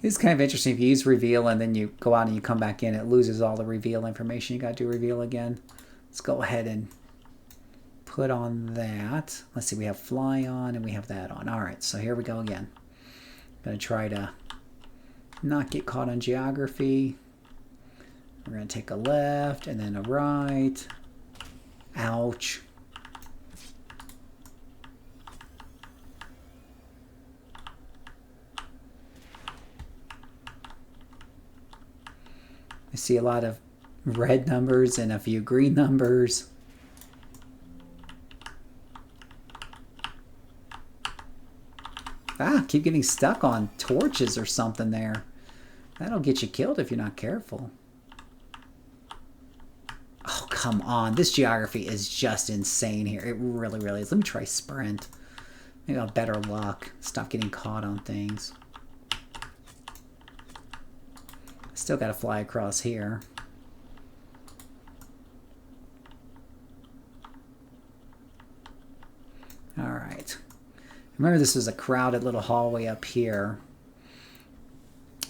It's kind of interesting. If you use reveal and then you go out and you come back in, it loses all the reveal information. You got to do reveal again. Let's go ahead and put on that. Let's see, we have fly on and we have that on. All right, so here we go again. Going to try to not get caught on geography. We're going to take a left and then a right. Ouch. I see a lot of red numbers and a few green numbers. Ah, keep getting stuck on torches or something there. That'll get you killed if you're not careful. Oh, come on. This geography is just insane here. It really, really is. Let me try sprint. Maybe I'll have better luck. Stop getting caught on things. Still got to fly across here. All right. Remember, this is a crowded little hallway up here.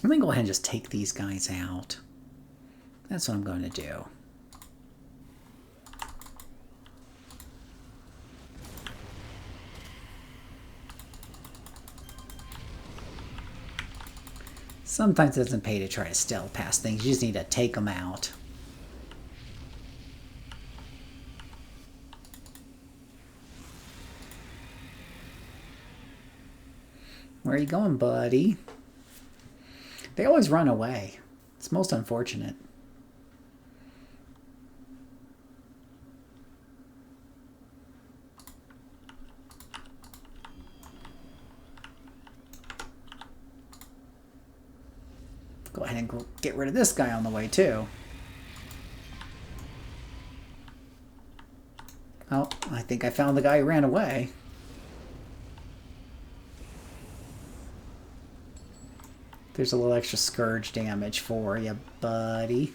Let me go ahead and just take these guys out. That's what I'm going to do. Sometimes it doesn't pay to try to stealth past things. You just need to take them out. Where are you going, buddy? They always run away. It's most unfortunate. Go ahead and get rid of this guy on the way, too. Oh, I think I found the guy who ran away. There's a little extra scourge damage for you, buddy.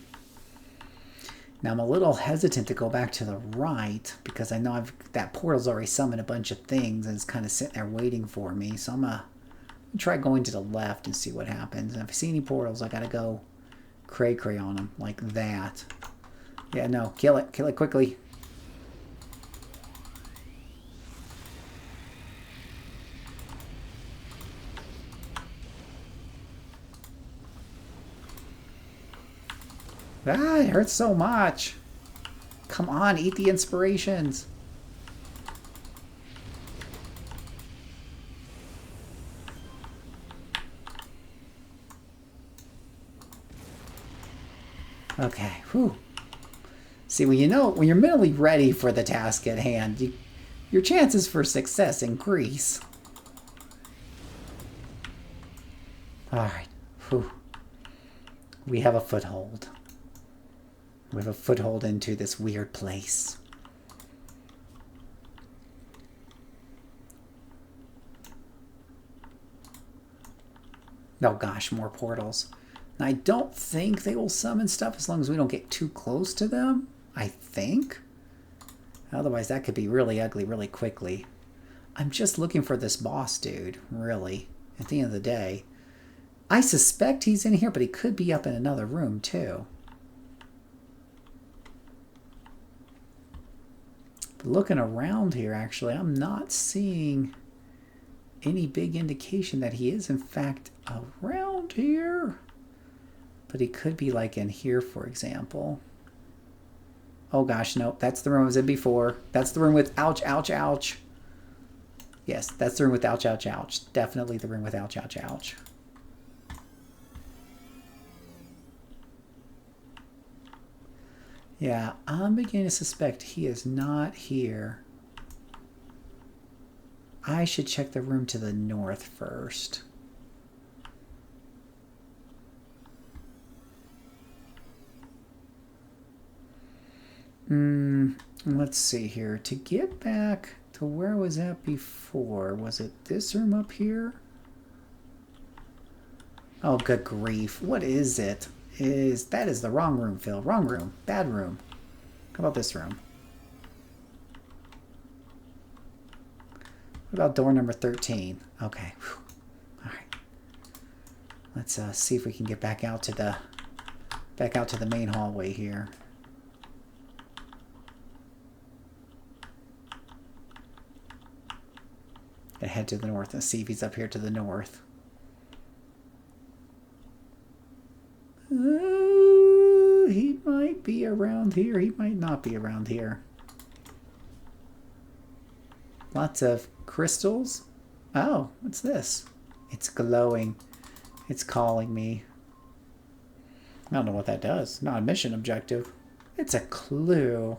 Now I'm a little hesitant to go back to the right because I know that portal's already summoned a bunch of things and it's kind of sitting there waiting for me. So I'm gonna try going to the left and see what happens. And if I see any portals, I gotta go cray-cray on them like that. Yeah, no, kill it quickly. Ah, it hurts so much. Come on, eat the inspirations. Okay, whew. See, when you're mentally ready for the task at hand, your chances for success increase. Alright, whew. We have a foothold. We have a foothold into this weird place. Oh gosh, more portals. And I don't think they will summon stuff as long as we don't get too close to them. I think. Otherwise, that could be really ugly really quickly. I'm just looking for this boss dude, really, at the end of the day. I suspect he's in here, but he could be up in another room, too. Looking around here, actually, I'm not seeing any big indication that he is, in fact, around here. But he could be, like, in here, for example. Oh, gosh, nope. That's the room I was in before. That's the room with ouch, ouch, ouch. Yes, that's the room with ouch, ouch, ouch. Definitely the room with ouch, ouch, ouch. Yeah, I'm beginning to suspect he is not here. I should check the room to the north first. Let's see here. To get back to where I was at before, was it this room up here? Oh, good grief. What is it? That is the wrong room, Phil. Wrong room. Bad room. How about this room? What about door number 13? Okay. Whew. All right. Let's see if we can get back out to the main hallway here. Gonna head to the north and see if he's up here to the north. He might be around here. He might not be around here. Lots of crystals. Oh, what's this? It's glowing. It's calling me. I don't know what that does. Not a mission objective. It's a clue.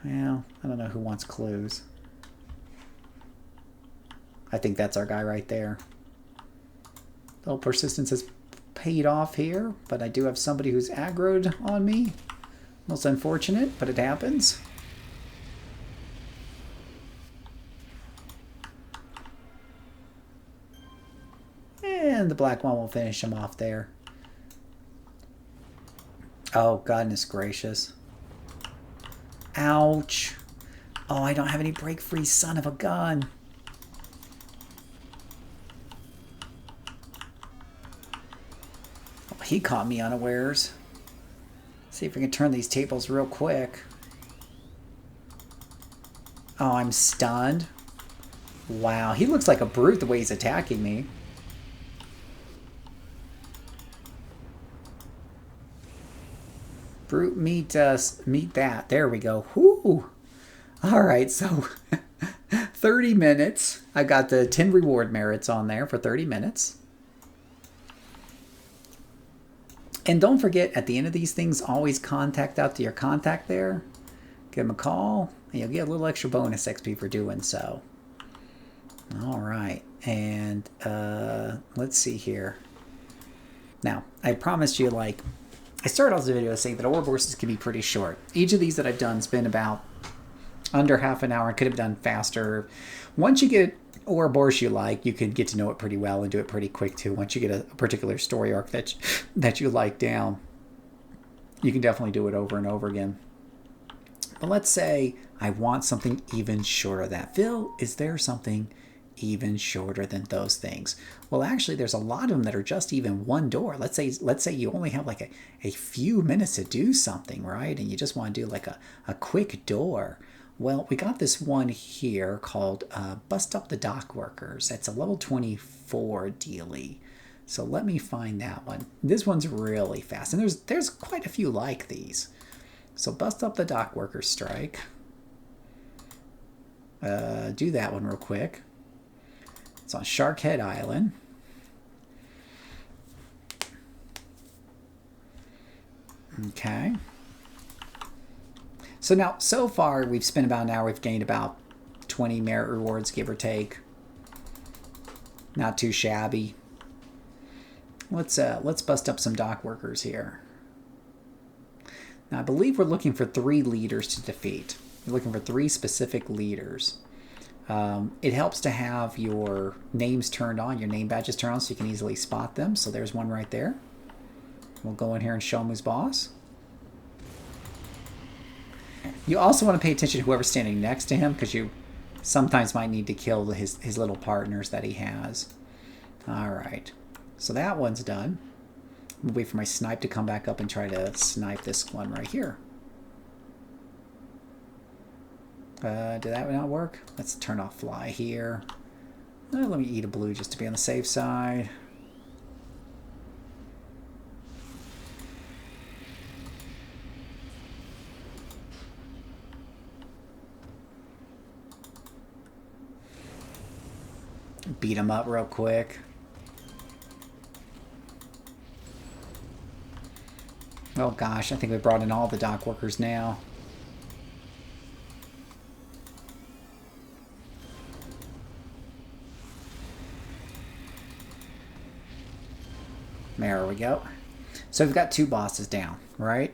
Well, I don't know who wants clues. I think that's our guy right there. The old persistence has paid off here, but I do have somebody who's aggroed on me. Most unfortunate, but it happens. And the black one will finish him off there. Oh, goodness gracious. Ouch. Oh, I don't have any break free, son of a gun. Oh, he caught me unawares. See if we can turn these tables real quick. Oh, I'm stunned. Wow, he looks like a brute the way he's attacking me. Brute meet that. There we go. Whoo! All right, so 30 minutes. I got the 10 reward merits on there for 30 minutes. And don't forget, at the end of these things, always contact out to your contact there. Give them a call, and you'll get a little extra bonus XP for doing so. All right, and let's see here. Now, I promised you, like, I started off the video saying that Ouroborses can be pretty short. Each of these that I've done has been about under half an hour. I could have done faster. Once you get Ouroboros you like, you can get to know it pretty well and do it pretty quick too. Once you get a particular story arc that you like down, you can definitely do it over and over again. But let's say I want something even shorter than that. Phil, is there something even shorter than those things? Well, actually, there's a lot of them that are just even one door. Let's say you only have like a few minutes to do something, right? And you just want to do like a quick door. Well, we got this one here called Bust Up the Dock Workers. It's a level 24 dealie. So let me find that one. This one's really fast, and there's quite a few like these. So Bust Up the Dock Workers strike. Do that one real quick. It's on Sharkhead Island. Okay. So now, so far, we've spent about an hour. We've gained about 20 merit rewards, give or take. Not too shabby. Let's bust up some dock workers here. Now, I believe we're looking for 3 leaders to defeat. We're looking for 3 specific leaders. It helps to have your names turned on, your name badges turned on, so you can easily spot them. So there's one right there. We'll go in here and show him who's boss. You also want to pay attention to whoever's standing next to him, because you sometimes might need to kill his little partners that he has. Alright, so that one's done. I'm going to wait for my snipe to come back up and try to snipe this one right here. Did that not work? Let's turn off fly here. Let me eat a blue just to be on the safe side. Beat him up real quick. Oh gosh, I think we brought in all the dock workers now. There we go. So we've got 2 bosses down, right?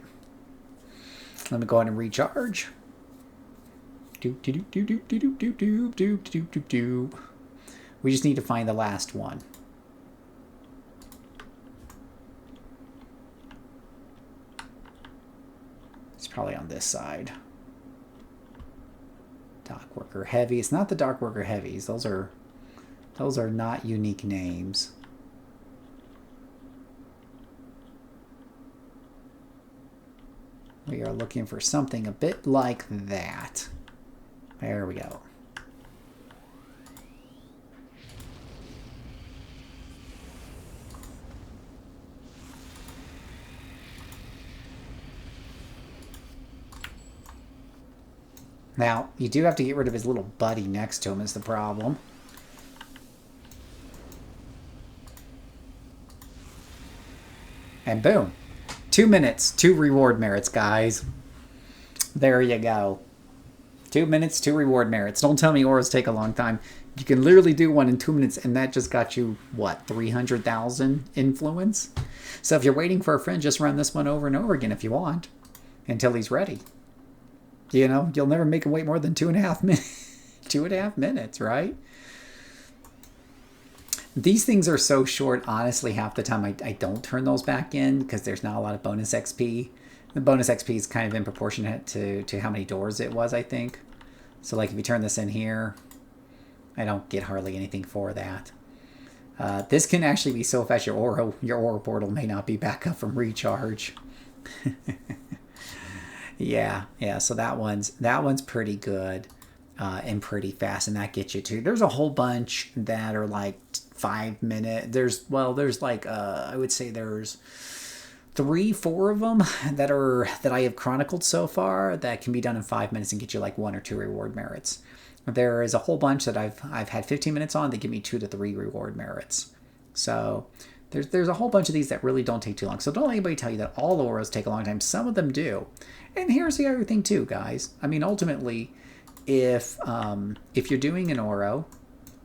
Let me go ahead and recharge. We just need to find the last one. It's probably on this side. Dock Worker Heavy. It's not the Dock Worker Heavies. Those are not unique names. We are looking for something a bit like that. There we go. Now, you do have to get rid of his little buddy next to him is the problem. And boom. 2 minutes, 2 reward merits, guys. There you go. 2 minutes, 2 reward merits. Don't tell me Ouros take a long time. You can literally do one in 2 minutes, and that just got you, what, 300,000 influence? So if you're waiting for a friend, just run this one over and over again if you want, until he's ready. You know, you'll never make him wait more than 2.5 minutes. 2.5 minutes, right? These things are so short, honestly, half the time I don't turn those back in because there's not a lot of bonus XP. The bonus XP is kind of in proportionate to how many doors it was, I think. So, like, if you turn this in here, I don't get hardly anything for that. This can actually be so fast your Ouro portal may not be back up from recharge. Yeah, so that one's pretty good and pretty fast, and that gets you to. There's a whole bunch that are like 5 minute. There's like I would say there's 3-4 of them that I have chronicled so far that can be done in 5 minutes and get you like 1 or 2 reward merits. There is a whole bunch that I've had 15 minutes on that give me 2 to 3 reward merits. So there's a whole bunch of these that really don't take too long. So don't let anybody tell you that all Ouros take a long time. Some of them do. And here's the other thing too, guys. I mean, ultimately, if you're doing an Ouro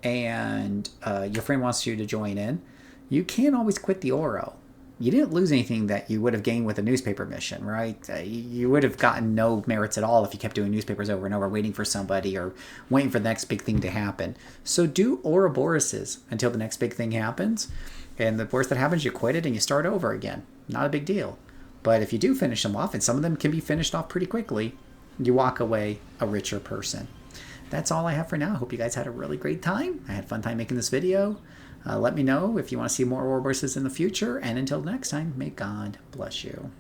and your friend wants you to join in, you can't always quit the Ouro. you didn't lose anything that you would have gained with a newspaper mission, right? You would have gotten no merits at all if you kept doing newspapers over and over, waiting for somebody or waiting for the next big thing to happen. So do Ouroboroses until the next big thing happens. And the worst that happens, you quit it and you start over again. Not a big deal. But if you do finish them off, and some of them can be finished off pretty quickly, you walk away a richer person. That's all I have for now. I hope you guys had a really great time. I had a fun time making this video. Let me know if you want to see more Ouroboroses in the future. And until next time, may God bless you.